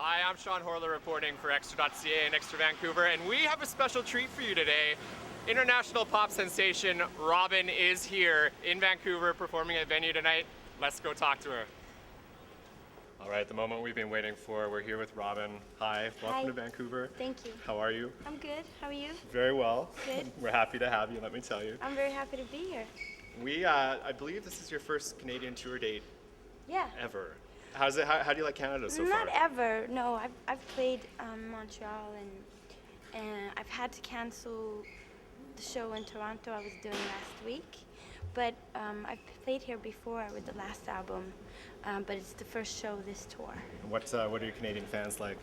Hi, I'm Horlor reporting for xtra.ca and Extra Vancouver, and we have a special treat for you today. International pop sensation Robyn is here in Vancouver performing at venue tonight. Let's go talk to her. All right, the moment we've been waiting for. We're here with Robyn. Hi, welcome to Vancouver. Thank you. How are you? I'm good. How are you? Very well. Good. We're happy to have you, let me tell you. I'm very happy to be here. I believe this is your first Canadian tour date Yeah. ever. How do you like Canada so far? Not ever. No, I've played Montreal and I've had to cancel the show in Toronto I was doing last week. But I've played here before with the last album, but it's the first show this tour. What are your Canadian fans like?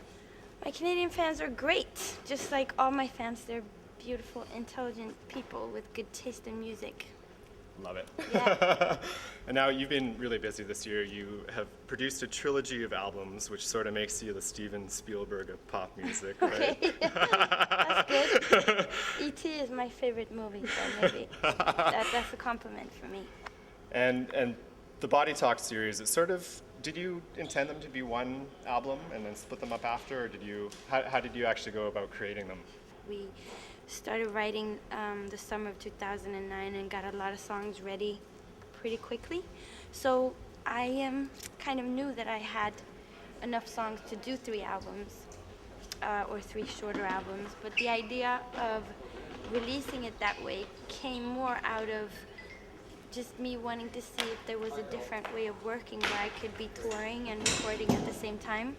My Canadian fans are great. Just like all my fans, they're beautiful, intelligent people with good taste in music. Love it. Yeah. And now you've been really busy this year. You have produced a trilogy of albums, which sort of makes you the Steven Spielberg of pop music, right? Okay. That's good. E.T. is my favorite movie, so maybe that's a compliment for me. And the Body Talk series, did you intend them to be one album and then split them up after, or how did you actually go about creating them? We started writing the summer of 2009 and got a lot of songs ready pretty quickly. So I kind of knew that I had enough songs to do 3 albums or 3 shorter albums. But the idea of releasing it that way came more out of just me wanting to see if there was a different way of working where I could be touring and recording at the same time.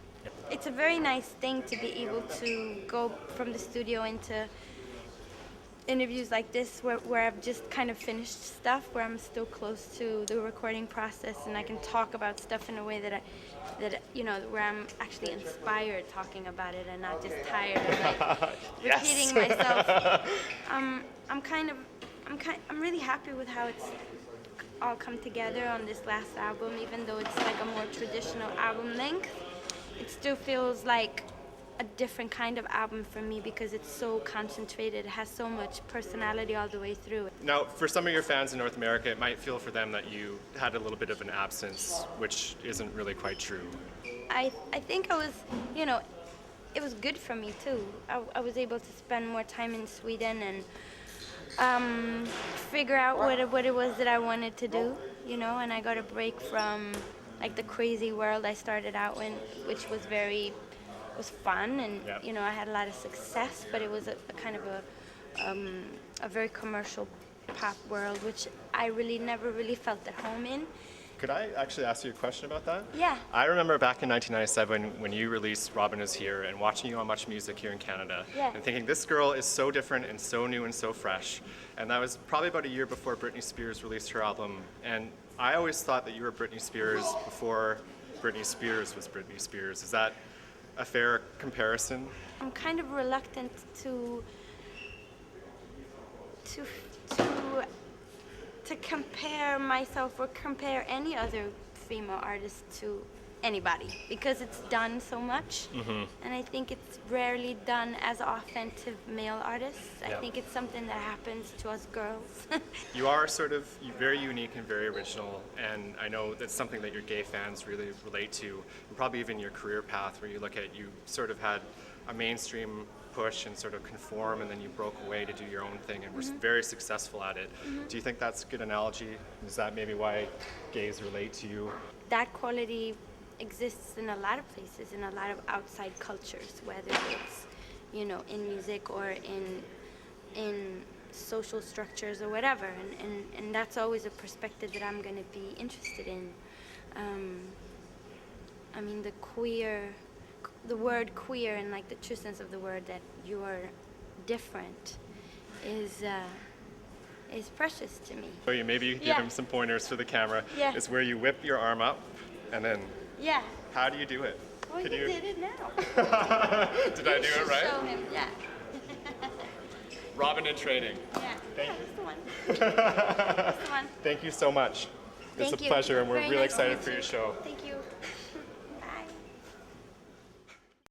It's a very nice thing to be able to go from the studio into interviews like this where I've just kind of finished stuff, where I'm still close to the recording process and I can talk about stuff in a way that where I'm actually inspired talking about it and not just tired of repeating myself. I'm really happy with how it's all come together on this last album, even though it's like a more traditional album length. It still feels like a different kind of album for me because it's so concentrated. It has so much personality all the way through. Now, for some of your fans in North America, it might feel for them that you had a little bit of an absence, which isn't really quite true. I think it was good for me too. I was able to spend more time in Sweden and figure out what it was that I wanted to do, and I got a break from like the crazy world I started out in, which was was fun, and I had a lot of success, but it was a kind of a very commercial pop world, which I really never really felt at home in. Could I actually ask you a question about that? Yeah. I remember back in 1997 when you released Robyn Is Here and watching you on Much Music here in Canada and thinking this girl is so different and so new and so fresh. And that was probably about a year before Britney Spears released her album. And I always thought that you were Britney Spears before Britney Spears was Britney Spears. Is that a fair comparison? I'm kind of reluctant to compare myself or compare any other female artist to anybody because it's done so much, and I think it's rarely done as often to male artists. I think it's something that happens to us girls. You are very unique and very original, and I know that's something that your gay fans really relate to, and probably even your career path where you look at, you sort of had a mainstream push and sort of conform, and then you broke away to do your own thing and were very successful at it. Do you think that's a good analogy? Is that maybe why gays relate to you? That quality exists in a lot of places, in a lot of outside cultures, whether it's in music or in social structures or whatever, and that's always a perspective that I'm going to be interested in. I mean, the word queer and like the true sense of the word, that you are different, is precious to me. So maybe you can give him some pointers for the camera. Yeah. It's where you whip your arm up and then how do you do it? Well, you did it now. Did I do it right? Show him, yeah. Robyn in training. Yeah. Thank you. That's the one. That's the one. Thank you so much. It's a pleasure, and we're really excited for your show. Thank you.